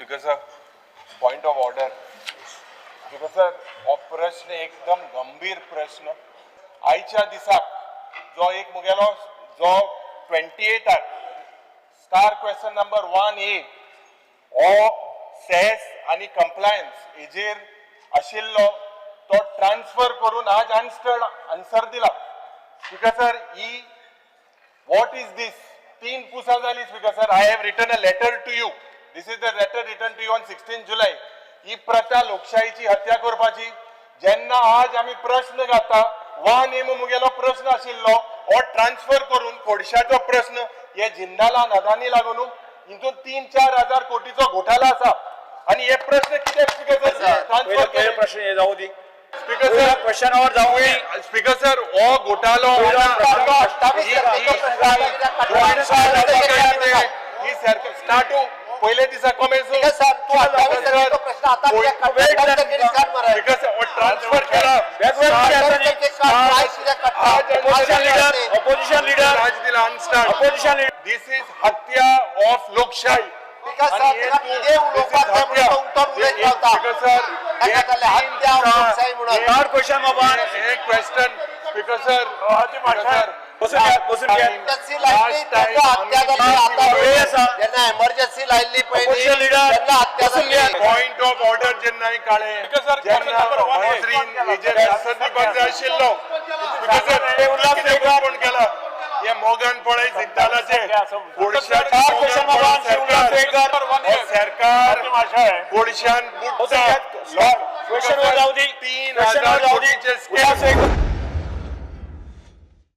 Speaker sir, point of order. Speaker sir, हो प्रश्न एकदम गंभीर प्रश्न. आयच्या दिसाक जो एक मुगेलो जो 28 स्टार क्वेश्चन नंबर 1A हो सेस आणि कंप्लायन्स हेजेर आशिल्लो तो ट्रान्सफर करून आज आन्सर दिला. स्पीकर सर, ही व्हॉट इज दिस? 3 पुसा जाली. Speaker sir, I have written a letter to you. This is the letter written to you on 16 July. ही प्रथा लोकशाहीची हत्या करपाची. जेन्ना आज आम्ही प्रश्न घाता वा नेम मुगेलो प्रश्न आशिल्लो हो ट्रान्सफर करून खोडशाचो प्रश्न हे जिंदाला नदानी लागून हितून 3-4 हजार कोटीचो घोटाळा आसा आणि हे प्रश्न कित्याक स्पीकर सर ट्रान्सफर केले? प्रश्न हे जाऊ दी. स्पीकर सर, क्वेश्चनावर जाऊ दी. स्पीकर सर, हो घोटाळो स्टार्ट पहिले दिसा कमेसो ट्रान्सफर केला. ऑपोजिशन लीडर राज दिला unstarred. Opposition leader. This is हत्या ऑफ लोकशाही. थर्ड क्वेश्चन बाबा एक क्वेश्चन स्पीकर सर, बसून घ्या. एमर्जन्सी लायल्ली ऑपोजिशन लीडर बसून घ्या. पॉइंट ऑफ ऑर्डर जेन्ना काळे आशिल्लो कोण केला हे मोगन पळय सिद्धालाचे सरकार गोडशान बुडता. क्वेश्चन जाऊ दी. 3,000 कोटीचे स्कॅम.